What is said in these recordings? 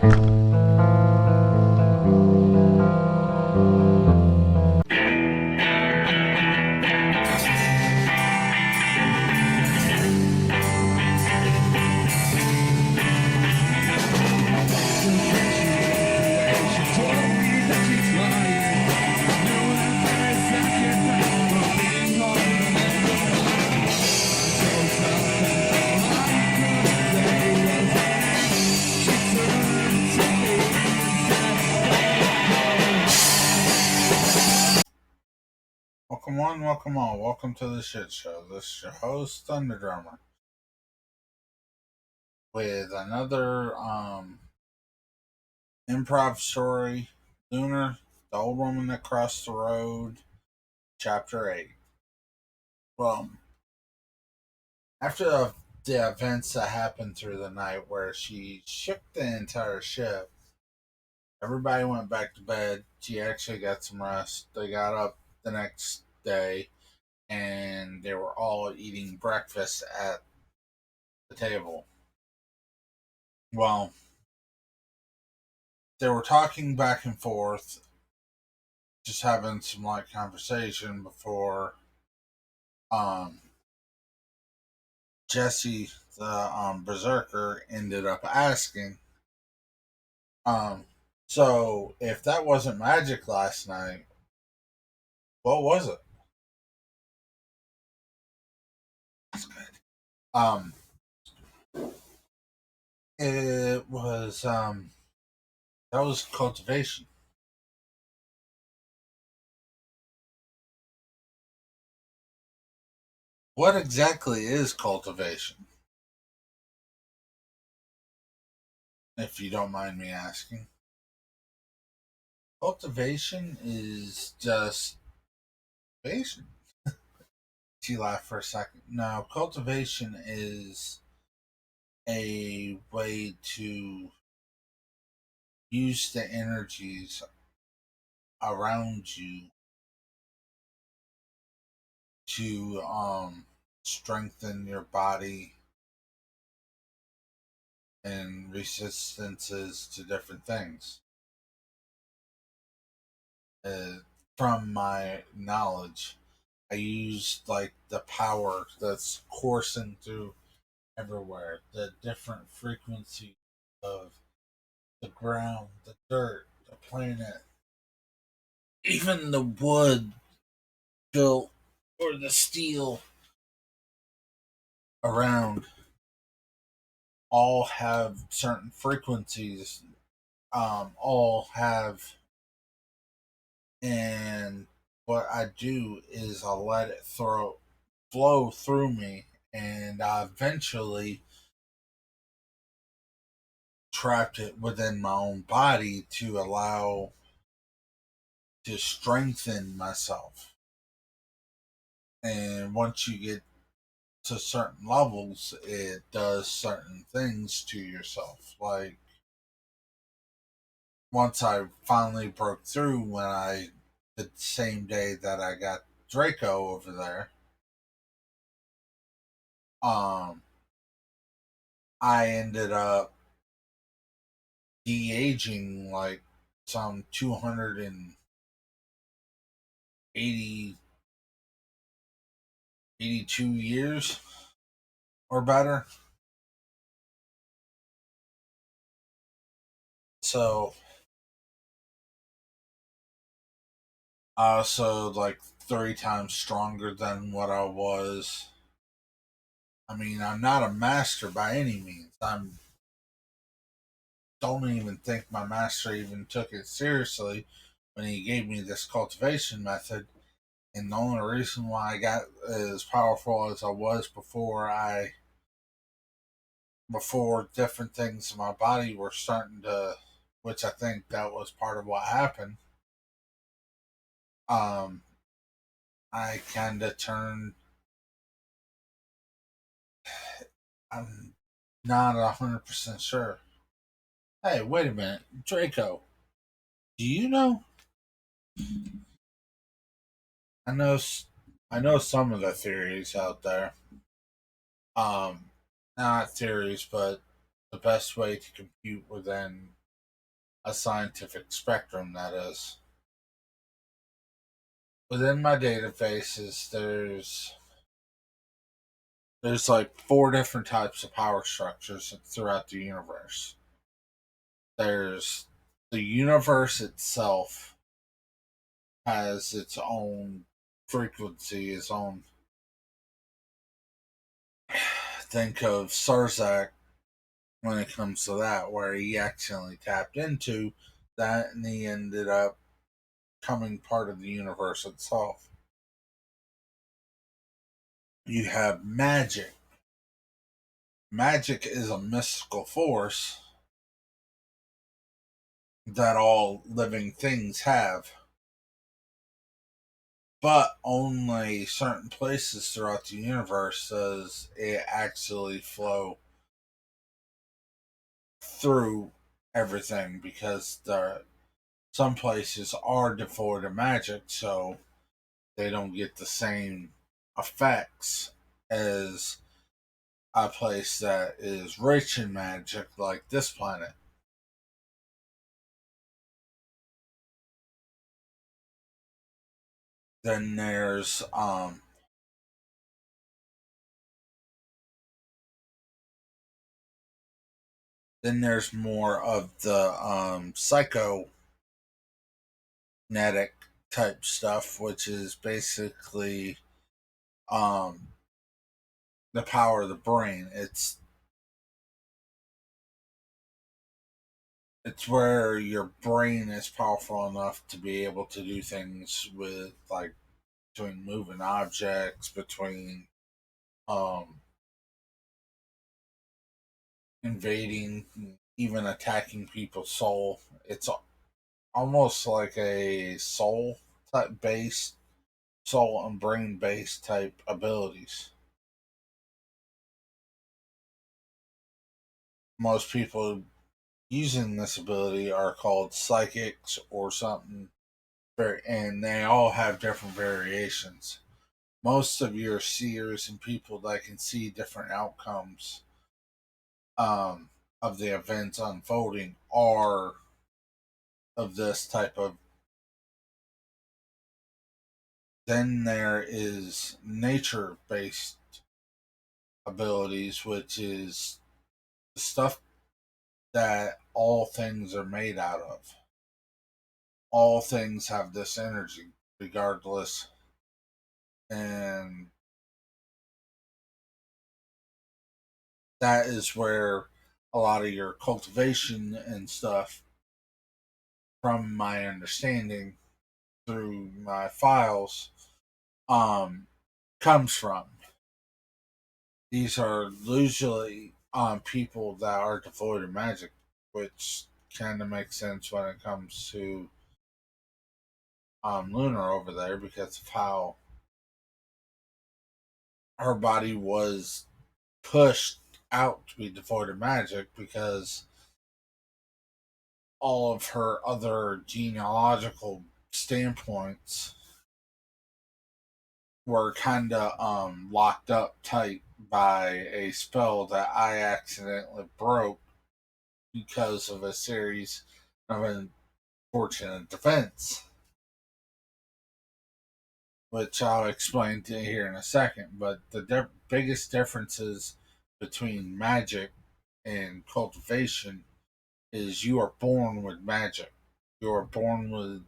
Welcome on, welcome on, welcome to the shit show. This is your host, Thunder Drummer, with another improv story, Lunar, the old woman that crossed the road, chapter 8. Well, after the events that happened through the night where she shook the entire ship, everybody went back to bed. She actually got some rest. They got up the next day and they were all eating breakfast at the table. Well, they were talking back and forth, just having some light conversation before um, Jesse, the berserker, ended up asking, um, "So if that wasn't magic last night, what was it?" That's good. Um, it was that was cultivation. What exactly is cultivation, if you don't mind me asking? Cultivation is just patient. She laughed for a second. No, cultivation is a way to use the energies around you to strengthen your body and resistances to different things. Uh, from my knowledge, I used like the power that's coursing through everywhere, the different frequencies of the ground, the dirt, the planet, even the wood built or the steel around all have certain frequencies, all have, and what I do is I let it flow through me, and I eventually trapped it within my own body to allow to strengthen myself. And once you get to certain levels, it does certain things to yourself. Like once I finally broke through when the same day that I got Draco over there, um, I ended up de-aging like some 280, 82 years or better. So I also like 3 times stronger than what I was. I mean, I'm not a master by any means. I'm don't even think my master even took it seriously when he gave me this cultivation method. And the only reason why I got as powerful as I was before different things in my body were starting to, which I think that was part of what happened. Um, I kind of turned. I'm not 100% sure. Hey, wait a minute, Draco. Do you know? I know. I know some of the theories out there. Um, not theories, but the best way to compute within a scientific spectrum, that is. Within my databases, there's like four different types of power structures throughout the universe. There's the universe itself has its own frequency, its own. Think of Sarzak when it comes to that, where he accidentally tapped into that and he ended up becoming part of the universe itself. You have magic. Magic is a mystical force that all living things have, but only certain places throughout the universe does it actually flow through everything, because some places are devoid of magic, so they don't get the same effects as a place that is rich in magic like this planet. Then there's more of the psychonetic type stuff, which is basically um the power of the brain. It's where your brain is powerful enough to be able to do things with, like, between moving objects, between um invading, even attacking people's soul. It's almost like a soul and brain based type abilities. Most people using this ability are called psychics or something, and they all have different variations. Most of your seers and people that can see different outcomes um, of the events unfolding are of this type of. Then there is nature based abilities, which is the stuff that all things are made out of. All things have this energy, regardless. And that is where a lot of your cultivation and stuff, from my understanding through my files, um, comes from. These are usually people that are devoid of magic, which kind of makes sense when it comes to Lunar over there, because of how her body was pushed out to be devoid of magic, because all of her other genealogical standpoints were kind of locked up tight by a spell that I accidentally broke because of a series of unfortunate events, which I'll explain to you here in a second. But the biggest differences between magic and cultivation is you are born with magic. You are born with,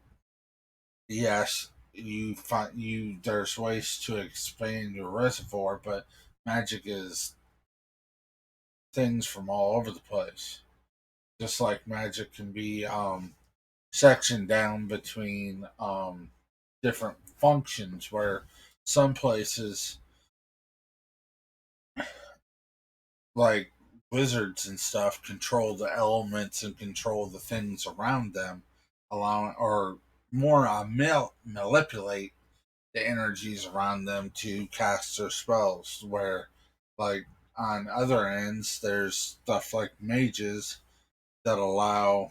yes, you find you there's ways to expand your reservoir, but magic is things from all over the place. Just like magic can be sectioned down between different functions, where some places, like wizards and stuff, control the elements and control the things around them, allowing, or more manipulate the energies around them to cast their spells. Where, like, on other ends, there's stuff like mages that allow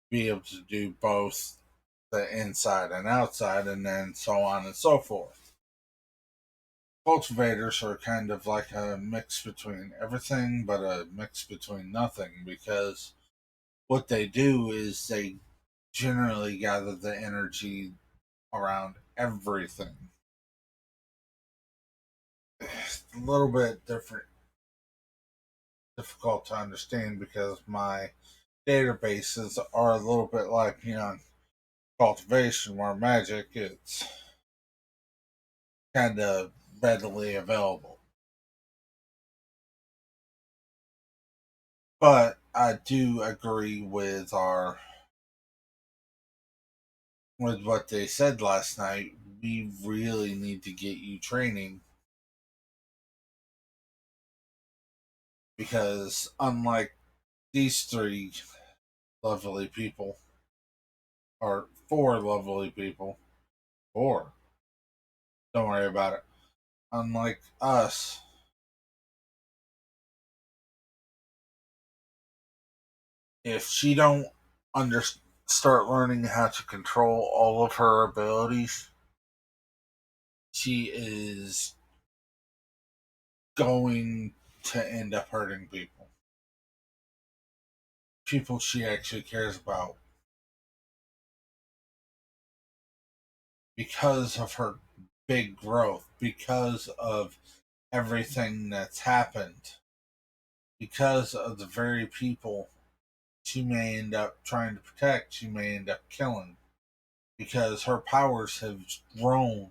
be able to do both the inside and outside, and then so on and so forth. Cultivators are kind of like a mix between everything, but a mix between nothing, because what they do is they generally gather the energy around everything. It's a little bit difficult to understand because my databases are a little bit like, cultivation, where magic it's kind of readily available. But I do agree with what they said last night. We really need to get you training because unlike these three lovely people, or four lovely people, four, don't worry about it. Unlike us, if she don't under start learning how to control all of her abilities, she is going to end up hurting people she actually cares about, because of her big growth, because of everything that's happened, because of the very people she may end up trying to protect, she may end up killing, because her powers have grown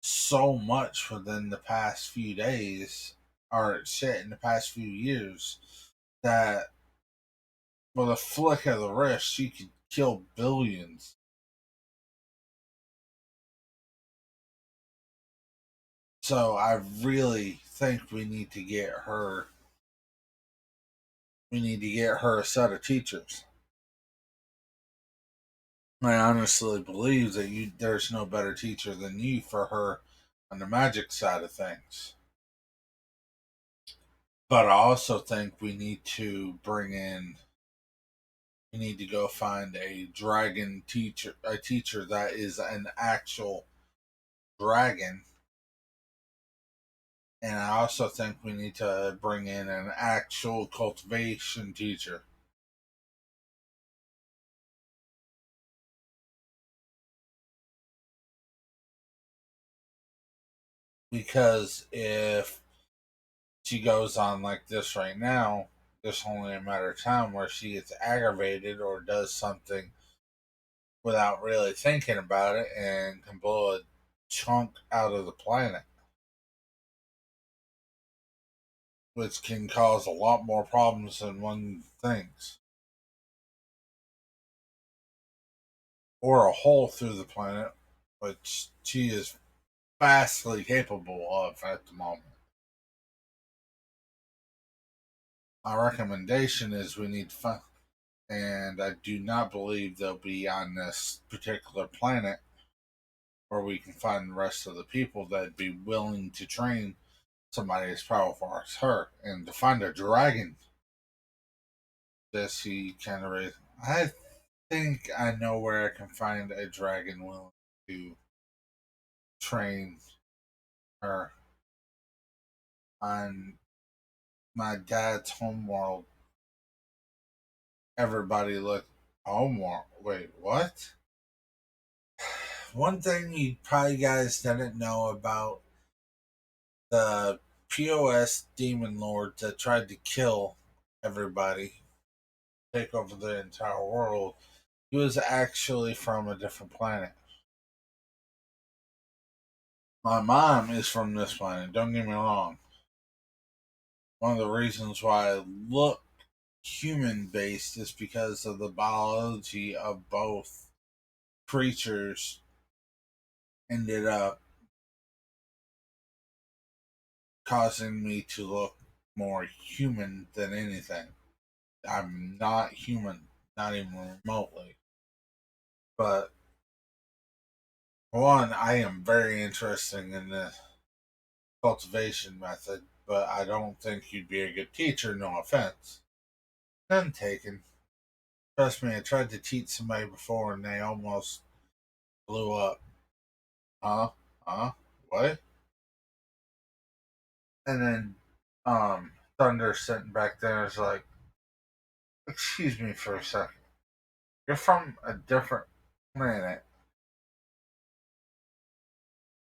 so much within the past few days, or shit, in the past few years, that with a flick of the wrist, she could kill billions. So I really think we need to get her a set of teachers. I honestly believe that there's no better teacher than you for her on the magic side of things. But I also think we need to go find a dragon teacher, a teacher that is an actual dragon. And I also think we need to bring in an actual cultivation teacher. Because if she goes on like this right now, there's only a matter of time where she gets aggravated or does something without really thinking about it and can blow a chunk out of the planet, which can cause a lot more problems than one thinks, or a hole through the planet, which she is vastly capable of at the moment. My recommendation is we need to find, and I do not believe they'll be on this particular planet where we can find the rest of the people that'd be willing to train somebody as powerful as her. And to find a dragon that she kind of raised, I think I know where I can find a dragon willing to train her. On my dad's homeworld, everybody looked homeworld. Wait, what? One thing you probably guys didn't know about the POS demon lord that tried to kill everybody, take over the entire world, he was actually from a different planet. My mom is from this planet, don't get me wrong. One of the reasons why I look human based is because of the biology of both creatures ended up causing me to look more human than anything. I'm not human, not even remotely. But one, I am very interested in the cultivation method, but I don't think you'd be a good teacher, no offense. None taken. Trust me, I tried to teach somebody before and they almost blew up. Huh? Huh? What? And then Thunder sitting back there is like, excuse me for a second. You're from a different planet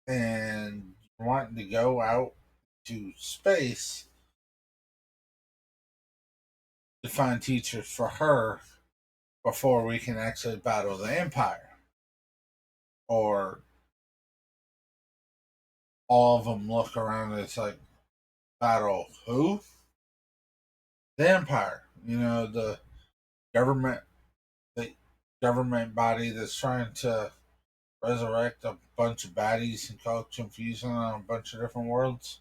and you're wanting to go out to space to find teachers for her before we can actually battle the Empire. Or all of them look around and it's like, battle who? The Empire. You know, government, the government body that's trying to resurrect a bunch of baddies and cause confusion on a bunch of different worlds.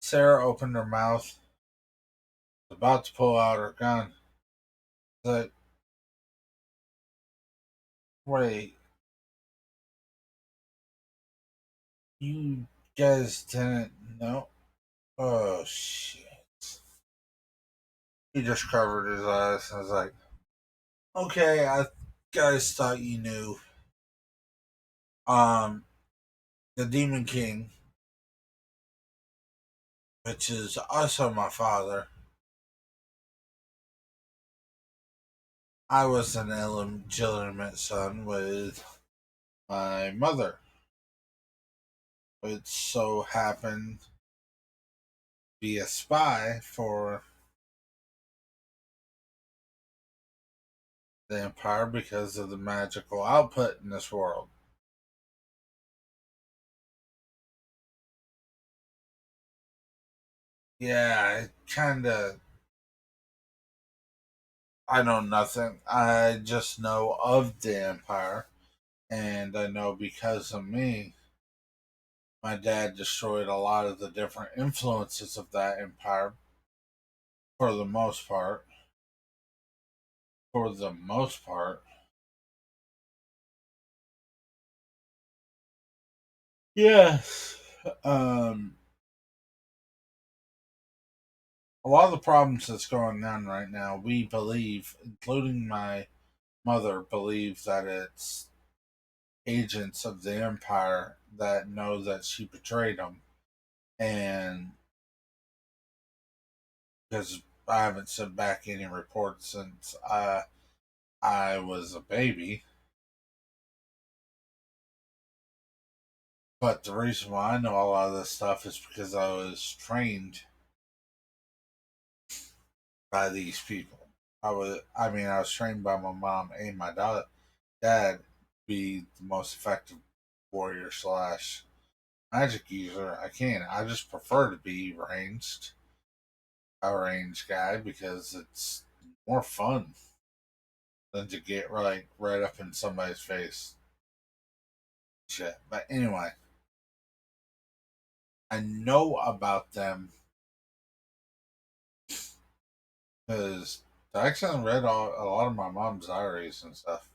Sarah opened her mouth, was about to pull out her gun. Like, wait, you guys didn't know? Oh shit. He just covered his eyes and was like, okay, I guys thought you knew. Um, the Demon King, which is also my father, I was an illegitimate son with my mother. It so happened to be a spy for the Empire because of the magical output in this world. Yeah, it kinda. I know nothing. I just know of the Empire, and I know because of me, my dad destroyed a lot of the different influences of that empire for the most part. For the most part. Yes. Um, a lot of the problems that's going on right now, we believe, including my mother, believe that it's agents of the empire that know that she betrayed them. And because I haven't sent back any reports since I was a baby. But the reason why I know a lot of this stuff is because I was trained by these people. I was trained by my mom and my dad to be the most effective warrior slash magic user I can. I just prefer to be a ranged guy because it's more fun than to get right up in somebody's face. Shit. But anyway, I know about them because I actually read a lot of my mom's diaries and stuff.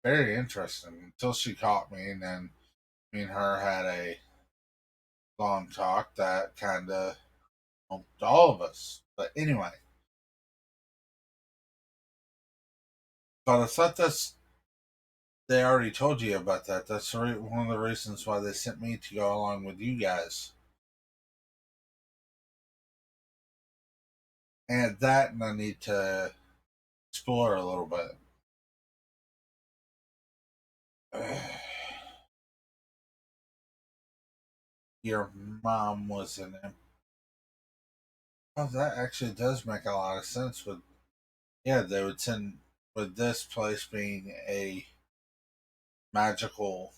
Very interesting until she caught me, and then me and her had a long talk that kind of helped all of us. But anyway, but I thought they already told you about that. That's one of the reasons why they sent me to go along with you guys. And that, and I need to explore a little bit. Your mom was an. Oh, that actually does make a lot of sense. With yeah, they would send with this place being a magical.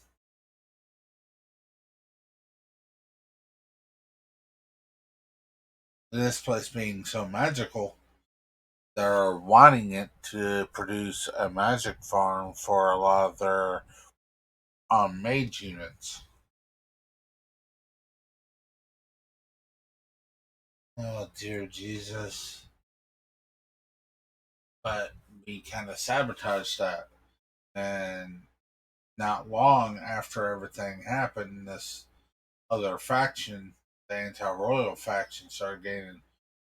This place being so magical, they're wanting it to produce a magic farm for a lot of their mage units. Oh dear Jesus! But we kind of sabotaged that, and not long after everything happened, this other faction, the anti-royal faction, started gaining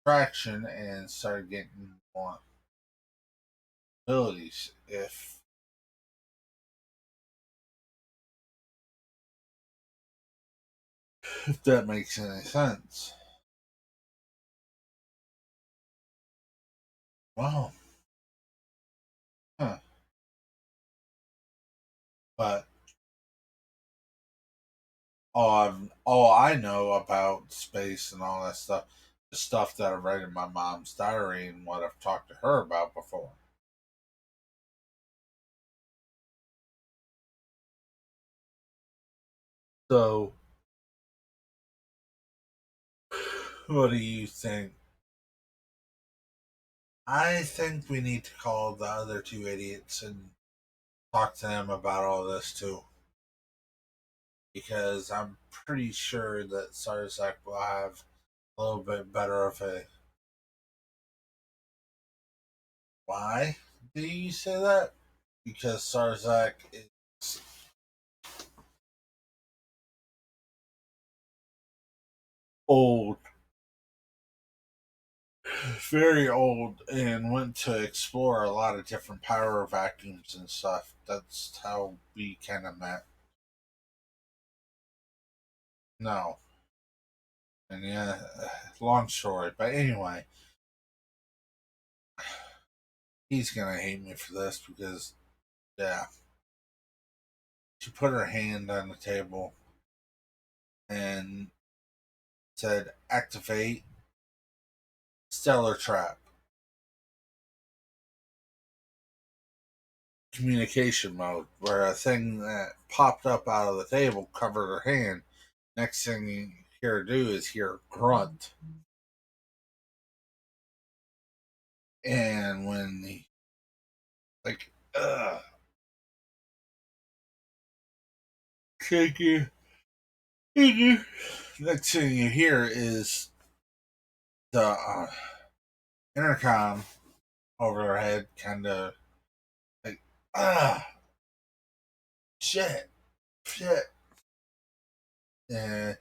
traction and started getting more abilities. If that makes any sense. Well, huh. But all I know about space and all that stuff, the stuff that I read in my mom's diary and what I've talked to her about before. So, what do you think? I think we need to call the other two idiots and talk to them about all this too, because I'm pretty sure that Sarzak will have a little bit better of a. Why do you say that? Because Sarzak is old, very old, and went to explore a lot of different power vacuums and stuff. That's how we kind of met. No, and yeah, long story, but anyway, he's gonna hate me for this because yeah, she put her hand on the table and said, "Activate stellar trap communication mode," where a thing that popped up out of the table covered her hand. Next thing you hear her do is hear a grunt. And when the, like, thank you. Next thing you hear is the intercom over her head, kind of like, ah, shit, shit. And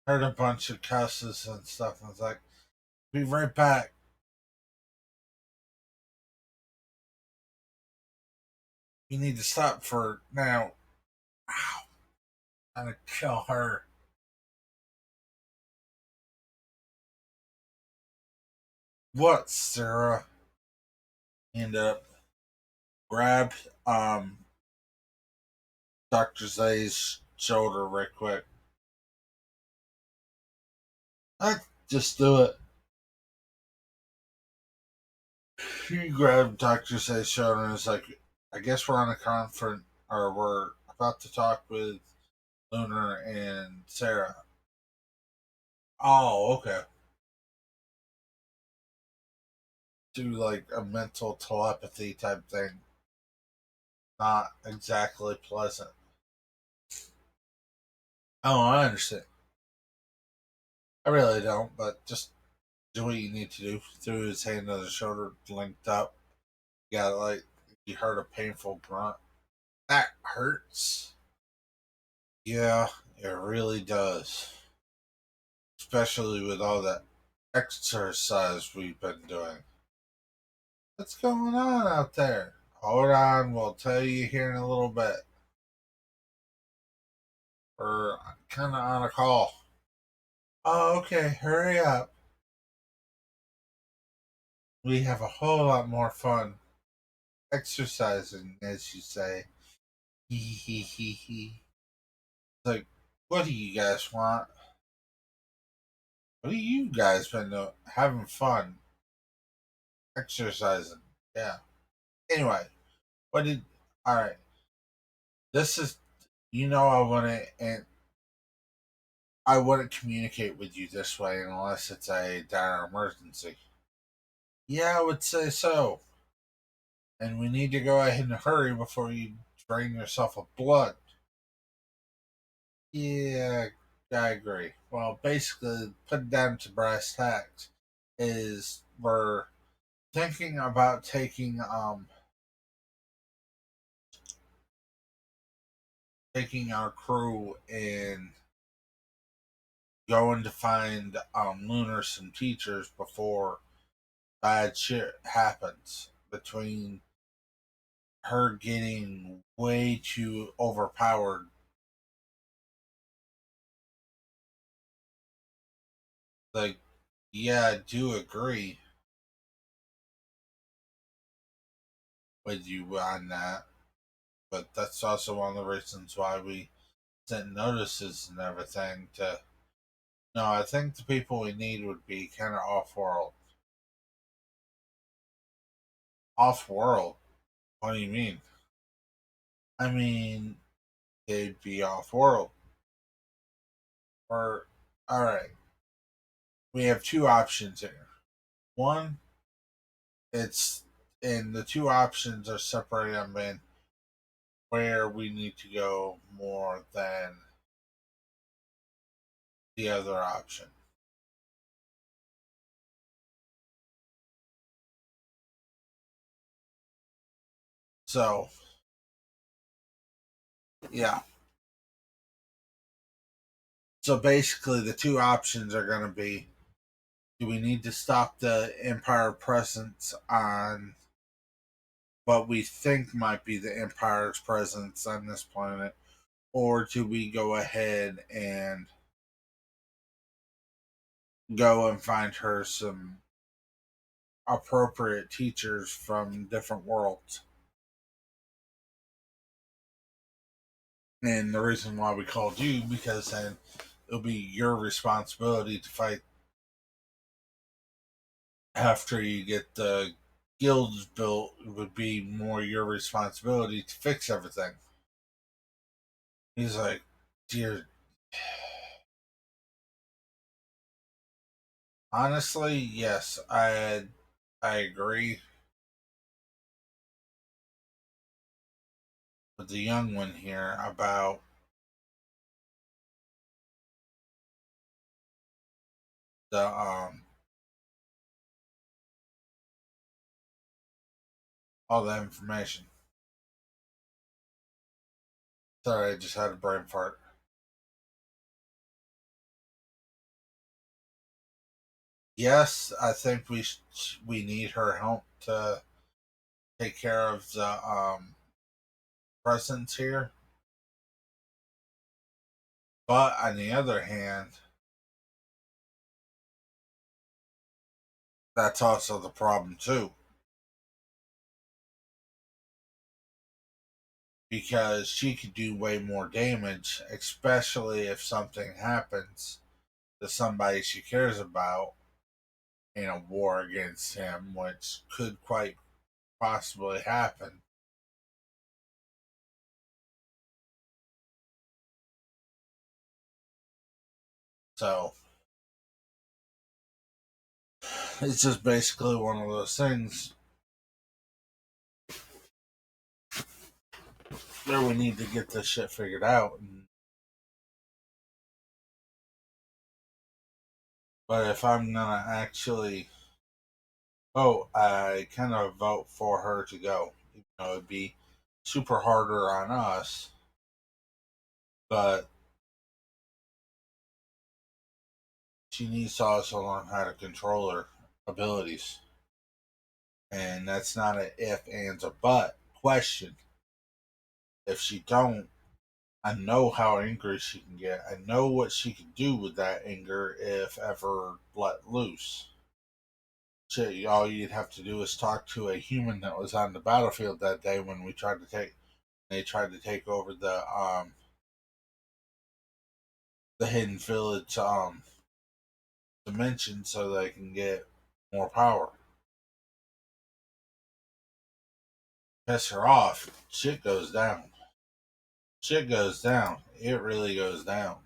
heard a bunch of cusses and stuff. And I was like, be right back. You need to stop for now. Ow, I'm gonna kill her. What, Sarah? And grabbed Dr. Zay's shoulder right quick. I just do it. She grabbed Dr. Zay's shoulder and was like, I guess we're on a conference, or we're about to talk with Lunar and Sarah. Oh, okay. Do like a mental telepathy type thing. Not exactly pleasant. Oh, I understand. I really don't, but just do what you need to do. Threw his hand on his shoulder, linked up. Yeah, like you heard a painful grunt. That hurts. Yeah, it really does. Especially with all that exercise we've been doing. What's going on out there? Hold on, we'll tell you here in a little bit. We're kind of on a call. Oh, okay, hurry up. We have a whole lot more fun exercising, as you say. Hee hee hee hee. Like, what do you guys want? What do you guys been doing? Having fun, exercising. Yeah. Anyway, what did? All right. This is. I want to, and I wouldn't communicate with you this way unless it's a dire emergency. Yeah, I would say so. And we need to go ahead and hurry before you drain yourself of blood. Yeah, I agree. Well, basically, put it down to brass tacks is we're thinking about taking our crew and going to find Lunar some teachers before bad shit happens between her getting way too overpowered. Like, yeah, I do agree. with you on that. But that's also one of the reasons why we sent notices and everything to. No, I think the people we need would be kind of off world. Off world? What do you mean? I mean, they'd be off world. Or, alright, we have two options here. One, it's, and the two options are separated on where we need to go more than the other option. So, yeah. So basically, the two options are going to be: do we need to stop the Empire presence on what we think might be the Empire's presence on this planet, or do we go ahead and go and find her some appropriate teachers from different worlds? And the reason why we called you, because then it'll be your responsibility to fight after you get the guilds built. It would be more your responsibility to fix everything. He's like, dear, honestly, yes, I agree with the young one here about the all the information. Sorry, I just had a brain fart. Yes, I think we need her help to take care of the presence here. But on the other hand, that's also the problem too, because she could do way more damage, especially if something happens to somebody she cares about in a war against him, which could quite possibly happen. So it's just basically one of those things where we need to get this shit figured out. But if I'm gonna actually vote, I kind of vote for her to go. You know, it'd be super harder on us, but she needs to also learn how to control her abilities. And that's not an if, ands, or but question. If she don't, I know how angry she can get. I know what she can do with that anger if ever let loose. Shit, all you'd have to do is talk to a human that was on the battlefield that day when they tried to take over the hidden village dimension so they can get more power. Piss her off, shit goes down. Shit goes down. It really goes down.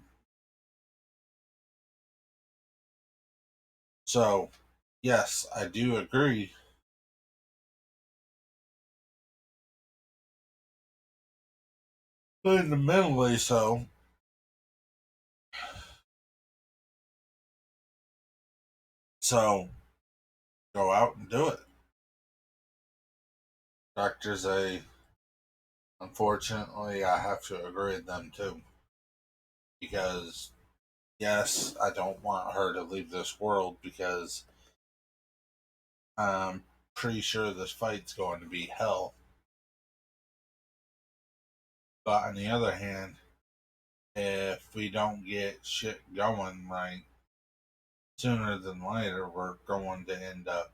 So, yes, I do agree. Fundamentally so. So, go out and do it. Doctors, unfortunately, I have to agree with them too. Because, yes, I don't want her to leave this world because I'm pretty sure this fight's going to be hell. But on the other hand, if we don't get shit going right, sooner than later, we're going to end up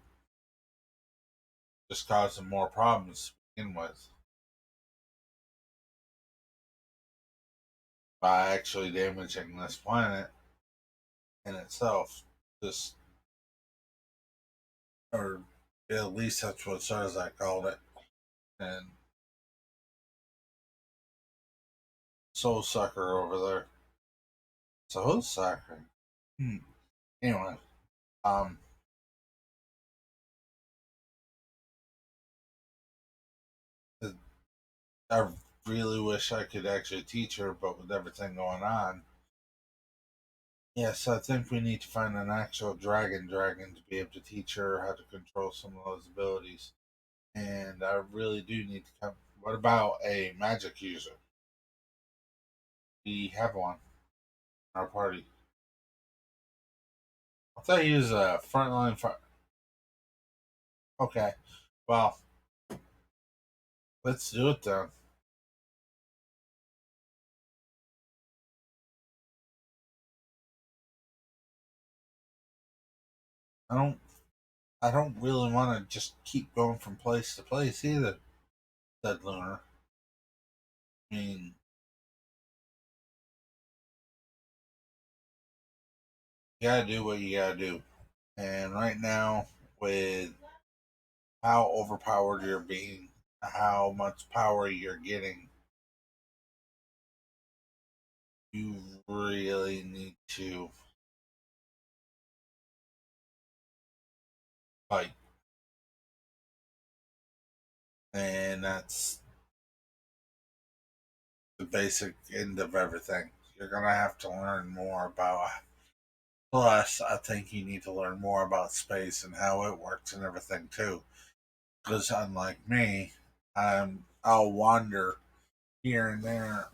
just causing more problems. begin with by actually damaging this planet in itself. Just, or at least that's what Sarzak called it. And Soul Sucker over there. Soul Sucker. Hmm. Anyway, um, I really wish I could actually teach her, but with everything going on, yes, I think we need to find an actual dragon to be able to teach her how to control some of those abilities. And I really do need to come. What about a magic user? We have one in our party. I thought he was a frontline. Okay, well, let's do it then. I don't. I don't really want to just keep going from place to place either. Said Lunar. I mean, you gotta do what you gotta do. And right now, with how overpowered you're being, how much power you're getting, you really need to fight. And that's the basic end of everything. You're gonna have to learn more about. Plus, I think you need to learn more about space and how it works and everything too. Because unlike me, I'll wander here and there.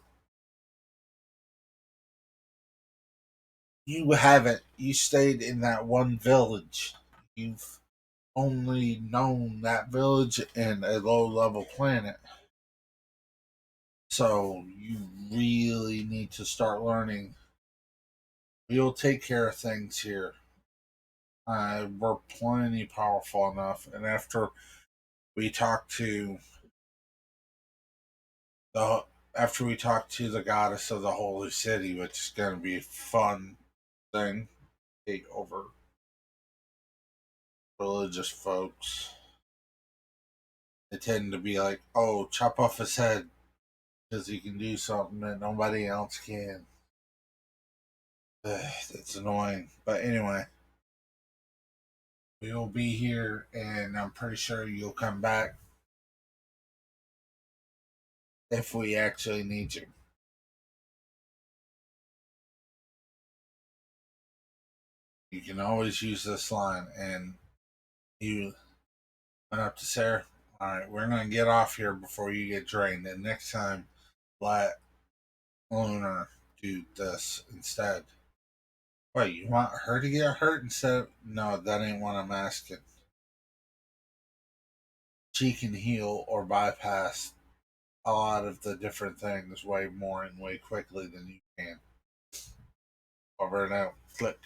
You haven't. You stayed in that one village. You've only known that village and a low level planet. So you really need to start learning. You'll take care of things here. We're plenty powerful enough, and after we talk to the we talk to the goddess of the holy city, which is going to be a fun thing. Take over religious folks. They tend to be like, "Oh, chop off his head because he can do something that nobody else can." It's annoying, but anyway, we'll be here, and I'm pretty sure you'll come back if we actually need you. You can always use this line, and you went up to Sarah. All right, we're gonna get off here before you get drained, and next time, let Lunar do this instead. Wait, you want her to get hurt instead of? No, that ain't what I'm asking. She can heal or bypass a lot of the different things way more and way quickly than you can. Over and out. Click.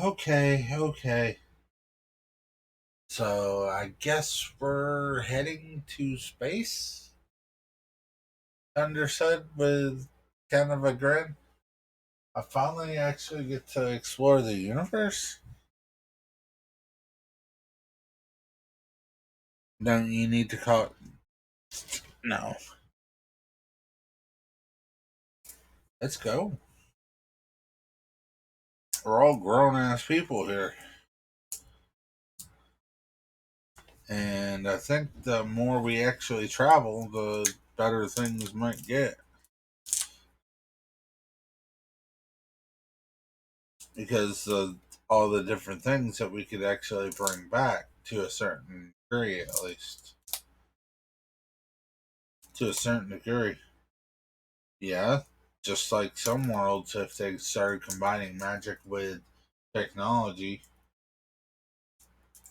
Okay, okay. So I guess we're heading to space? Thunder said with kind of a grin. I finally actually get to explore the universe. Don't you need to call it? No. Let's go. We're all grown ass people here. And I think the more we actually travel, the better things might get. Because of all the different things that we could actually bring back to a certain degree, at least. To a certain degree. Yeah. Just like some worlds, if they started combining magic with technology,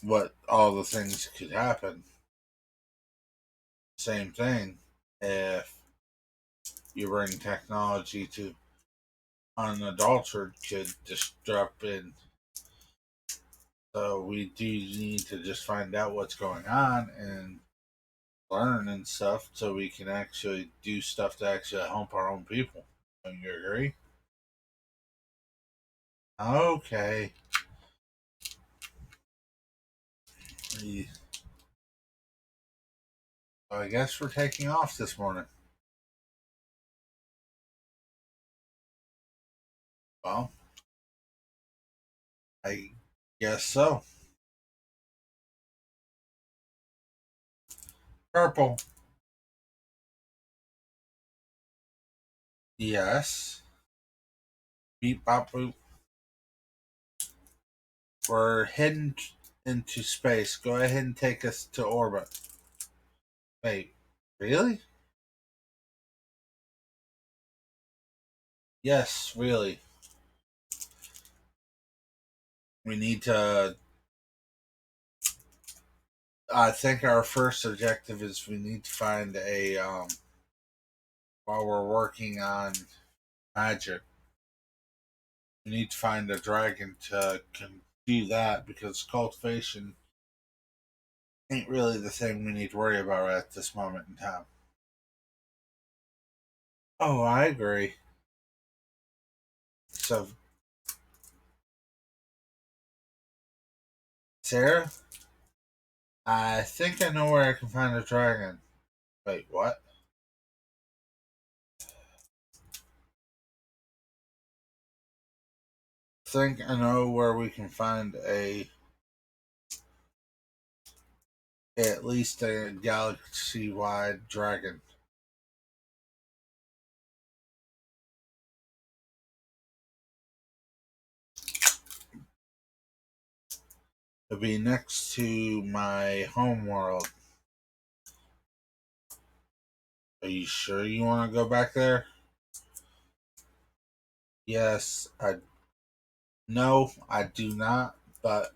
what all the things could happen. Same thing if you bring technology to unadulterated could just drop in So we do need to just find out what's going on and learn and stuff so we can actually do stuff to actually help our own people. Don't you agree? Okay. So I guess we're taking off this morning. Well, I guess so. Purple. Yes. Beep bop boop. We're heading into space. Go ahead and take us to orbit. Wait, really? Yes, really. We need to. I think our first objective is we need to find a. While we're working on magic, we need to find a dragon to do that because cultivation ain't really the thing we need to worry about at this moment in time. Oh, I agree. So, Sarah, I think I know where I can find a dragon. Wait, what? Think I know where we can find a at least a galaxy wide dragon. It'll be next to my home world. Are you sure you want to go back there? Yes, I no, I do not, but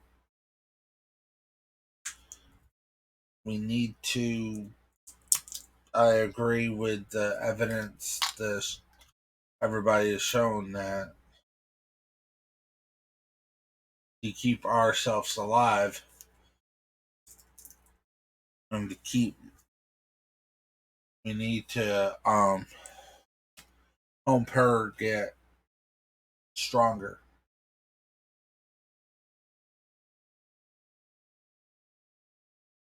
we need to I agree with the evidence that everybody has shown that to keep ourselves alive and to keep we need to help her get stronger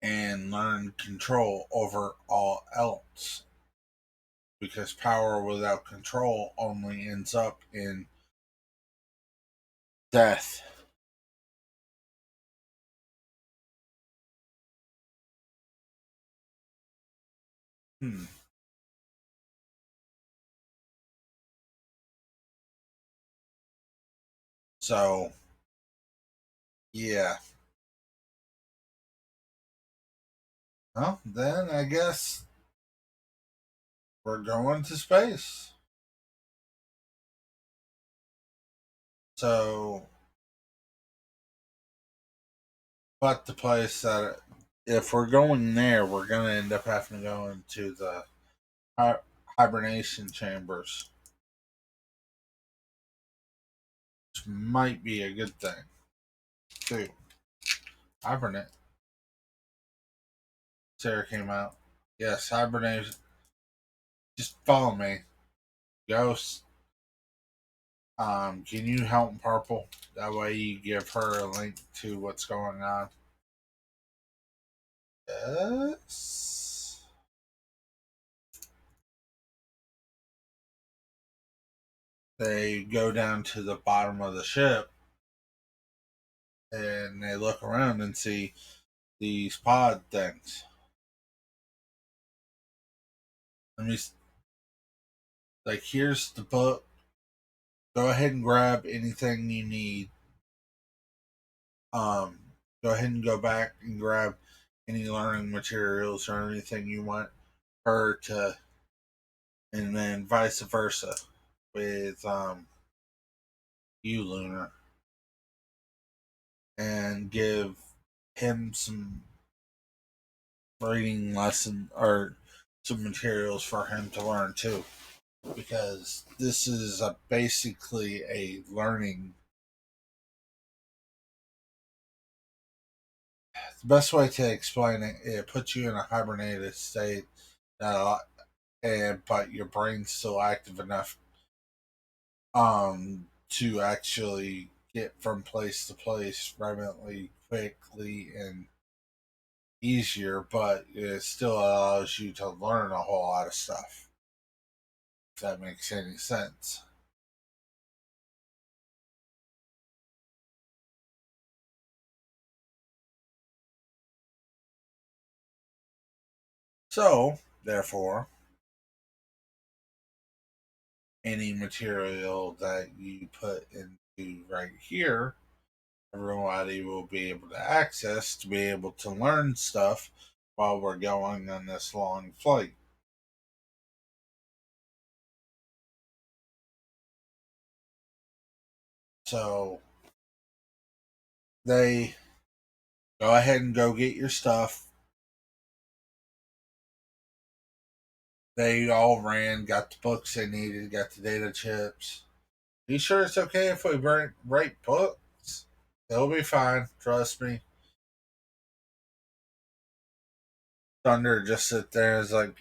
and learn control over all else because power without control only ends up in death. Hmm. So yeah. Well, then I guess we're going to space. So, but the place that if we're going there, we're gonna end up having to go into the hibernation chambers, which might be a good thing too. Hibernate. Sarah came out. Yes, hibernation. Just follow me. Ghost. Can you help Purple? That way you give her a link to what's going on. Yes. They go down to the bottom of the ship and they look around and see these pod things. Let me like here's the book. Go ahead and grab anything you need. Um, go ahead and go back and grab any learning materials or anything you want her to, and then vice versa with you, Lunar, and give him some reading lesson or some materials for him to learn too, because this is basically a learning the best way to explain it, it puts you in a hibernated state, uh, but your brain's still active enough to actually get from place to place relatively quickly and easier, but it still allows you to learn a whole lot of stuff. If that makes any sense. So, therefore, any material that you put into right here, everybody will be able to access to be able to learn stuff while we're going on this long flight. So, they go ahead and go get your stuff. They all ran, got the books they needed, got the data chips. Are you sure it's okay if we write books? They'll be fine, trust me. Thunder just sit there is like,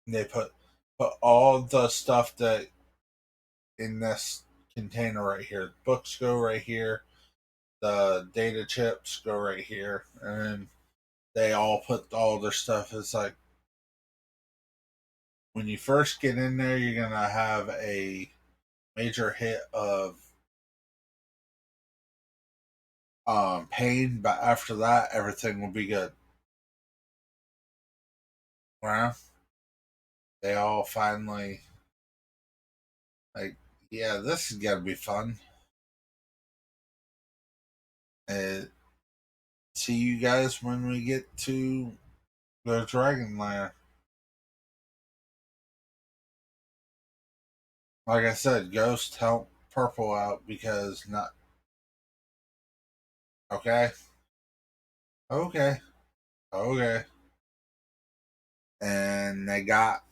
they put all the stuff that in this container right here. Books go right here. The data chips go right here, and then they all put all their stuff. It's like when you first get in there, you're gonna have a major hit of pain, but after that, everything will be good. Well, they all finally like, yeah, this is gonna be fun. Uh, See you guys when we get to the Dragon Lair. Like I said, Ghost help Purple out because not okay, okay, okay, and they got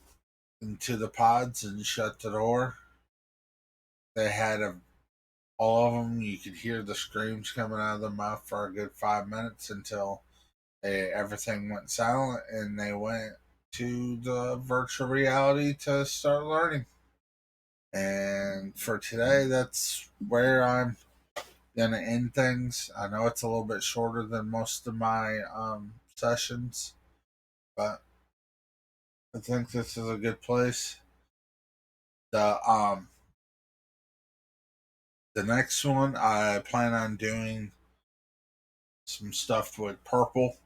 into the pods and shut the door. They had all of them. You could hear the screams coming out of their mouth for a good 5 minutes until everything went silent, and they went to the virtual reality to start learning. And for today, that's where I'm gonna end things. I know it's a little bit shorter than most of my sessions, but I think this is a good place. The the next one I plan on doing some stuff with Purple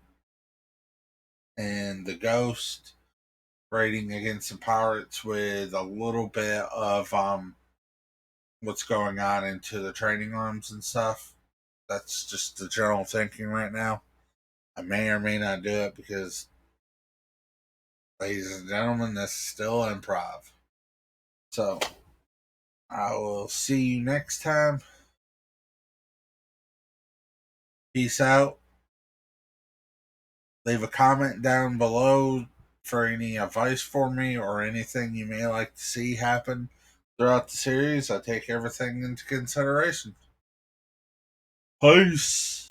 and the Ghost, raiding against the pirates with a little bit of what's going on into the training rooms and stuff. That's just the general thinking right now. I may or may not do it because, ladies and gentlemen, this is still improv. So I will see you next time. Peace out. Leave a comment down below for any advice for me or anything you may like to see happen throughout the series. I take everything into consideration. Peace.